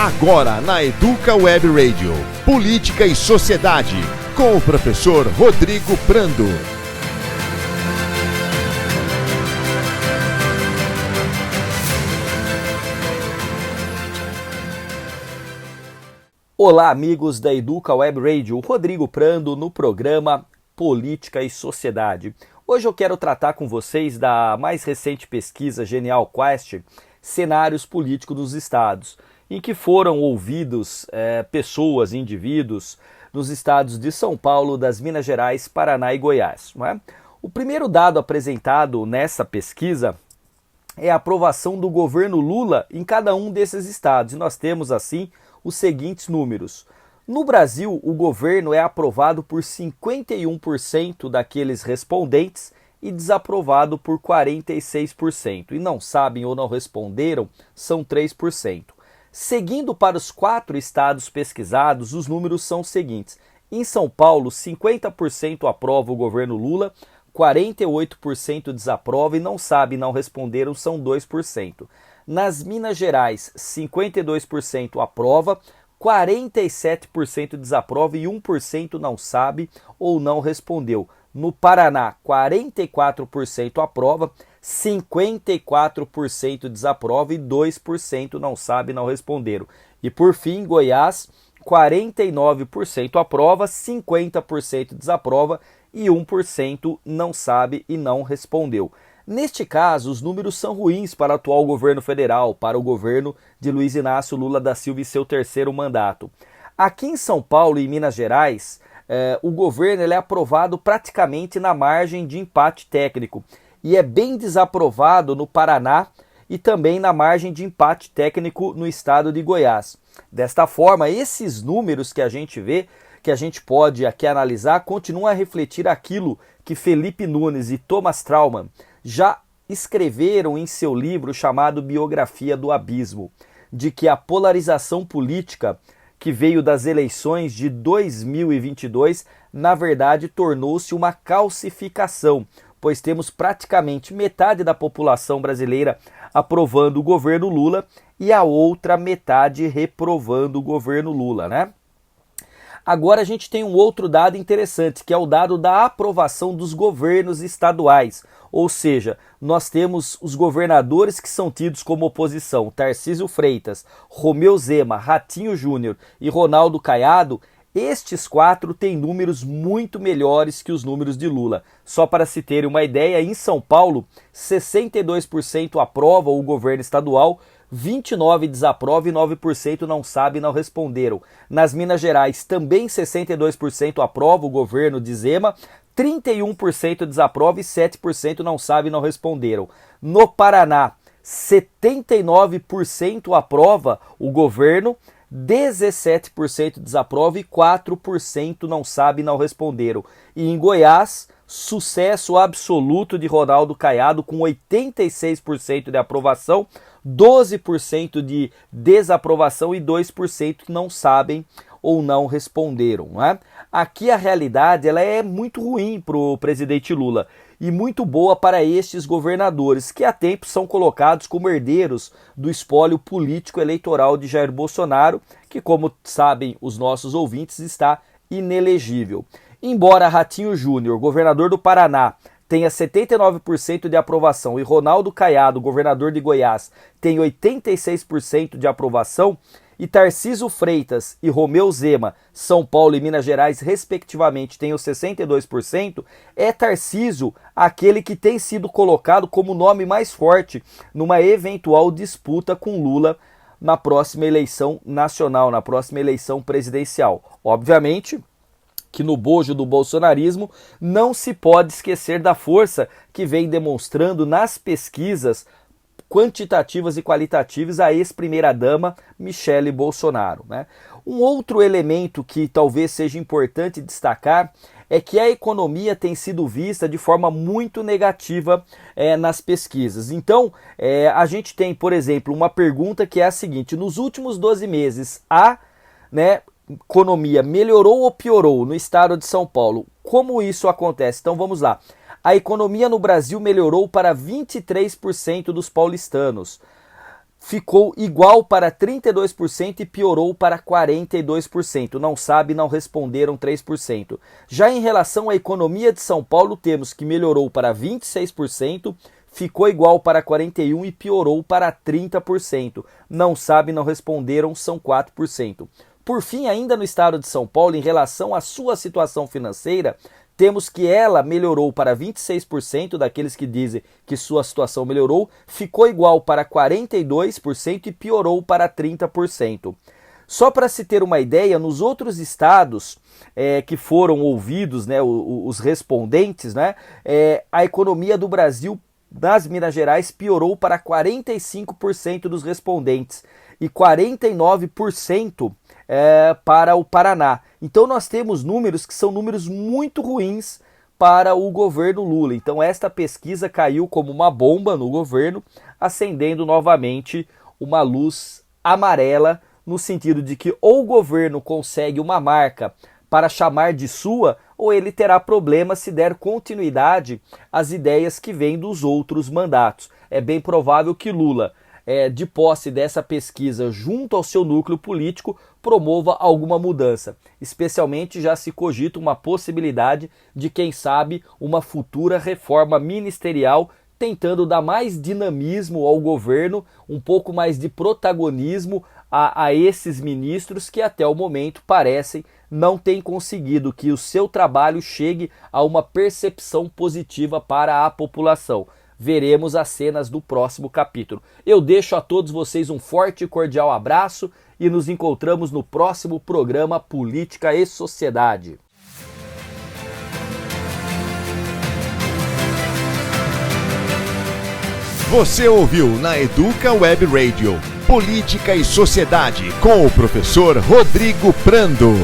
Agora na Educa Web Radio, Política e Sociedade, com o professor Rodrigo Prando. Olá, amigos da Educa Web Radio, Rodrigo Prando no programa Política e Sociedade. Hoje eu quero tratar com vocês da mais recente pesquisa Genial Quest, Cenários Políticos dos Estados, em que foram ouvidos pessoas, indivíduos, nos estados de São Paulo, das Minas Gerais, Paraná e Goiás. Não é? O primeiro dado apresentado nessa pesquisa é a aprovação do governo Lula em cada um desses estados. E nós temos, assim, os seguintes números. No Brasil, o governo é aprovado por 51% daqueles respondentes e desaprovado por 46%. E não sabem ou não responderam são 3%. Seguindo para os 4 estados pesquisados, os números são os seguintes. Em São Paulo, 50% aprova o governo Lula, 48% desaprova e não sabe, não responderam, são 2%. Nas Minas Gerais, 52% aprova, 47% desaprova e 1% não sabe ou não respondeu. No Paraná, 44% aprova, 54% desaprova e 2% não sabe, não responderam. E por fim, Goiás, 49% aprova, 50% desaprova e 1% não sabe e não respondeu. Neste caso, os números são ruins para o atual governo federal, para o governo de Luiz Inácio Lula da Silva e seu terceiro mandato. Aqui em São Paulo e Minas Gerais, o governo é aprovado praticamente na margem de empate técnico e é bem desaprovado no Paraná e também na margem de empate técnico no estado de Goiás. Desta forma, esses números que a gente vê, que a gente pode aqui analisar, continuam a refletir aquilo que Felipe Nunes e Thomas Trauman já escreveram em seu livro chamado Biografia do Abismo, de que a polarização política que veio das eleições de 2022, na verdade, tornou-se uma calcificação, pois temos praticamente metade da população brasileira aprovando o governo Lula e a outra metade reprovando o governo Lula, né? Agora a gente tem um outro dado interessante, que é o dado da aprovação dos governos estaduais. Ou seja, nós temos os governadores que são tidos como oposição, Tarcísio Freitas, Romeu Zema, Ratinho Júnior e Ronaldo Caiado. Estes 4 têm números muito melhores que os números de Lula. Só para se terem uma ideia, em São Paulo, 62% aprova o governo estadual, 29% desaprova e 9% não sabe e não responderam. Nas Minas Gerais, também 62% aprova o governo de Zema, 31% desaprova e 7% não sabe e não responderam. No Paraná, 79% aprova o governo, 17% desaprova e 4% não sabe e não responderam. E em Goiás, sucesso absoluto de Ronaldo Caiado com 86% de aprovação, 12% de desaprovação e 2% que não sabem ou não responderam. Não é? Aqui a realidade ela é muito ruim para o presidente Lula e muito boa para estes governadores que há tempo são colocados como herdeiros do espólio político eleitoral de Jair Bolsonaro, que, como sabem os nossos ouvintes, está inelegível. Embora Ratinho Júnior, governador do Paraná, tenha 79% de aprovação e Ronaldo Caiado, governador de Goiás, tem 86% de aprovação, e Tarcísio Freitas e Romeu Zema, São Paulo e Minas Gerais, respectivamente, têm os 62%, é Tarcísio aquele que tem sido colocado como o nome mais forte numa eventual disputa com Lula na próxima eleição nacional, na próxima eleição presidencial. Obviamente que no bojo do bolsonarismo não se pode esquecer da força que vem demonstrando nas pesquisas quantitativas e qualitativas a ex-primeira-dama Michele Bolsonaro, né? Um outro elemento que talvez seja importante destacar é que a economia tem sido vista de forma muito negativa nas pesquisas. Então, a gente tem, por exemplo, uma pergunta que é a seguinte: nos últimos 12 meses, a economia melhorou ou piorou no estado de São Paulo? Como isso acontece? Então vamos lá. A economia no Brasil melhorou para 23% dos paulistanos. ficou igual para 32% e piorou para 42%. Não sabe, não responderam 3%. Já em relação à economia de São Paulo, temos que melhorou para 26%, ficou igual para 41% e piorou para 30%. Não sabe, não responderam, são 4%. Por fim, ainda no estado de São Paulo, em relação à sua situação financeira, temos que ela melhorou para 26% daqueles que dizem que sua situação melhorou, ficou igual para 42% e piorou para 30%. Só para se ter uma ideia, nos outros estados que foram ouvidos, né, os respondentes, né, a economia do Brasil nas Minas Gerais piorou para 45% dos respondentes e 49% para o Paraná. Então nós temos números que são números muito ruins para o governo Lula. Então esta pesquisa caiu como uma bomba no governo, acendendo novamente uma luz amarela, no sentido de que ou o governo consegue uma marca para chamar de sua, ou ele terá problemas se der continuidade às ideias que vêm dos outros mandatos. É bem provável que Lula, de posse dessa pesquisa junto ao seu núcleo político, promova alguma mudança. Especialmente já se cogita uma possibilidade de, quem sabe, uma futura reforma ministerial tentando dar mais dinamismo ao governo, um pouco mais de protagonismo a esses ministros que até o momento parecem não ter conseguido que o seu trabalho chegue a uma percepção positiva para a população. Veremos as cenas do próximo capítulo. Eu deixo a todos vocês um forte e cordial abraço e nos encontramos no próximo programa Política e Sociedade. Você ouviu na Educa Web Radio Política e Sociedade com o professor Rodrigo Prando.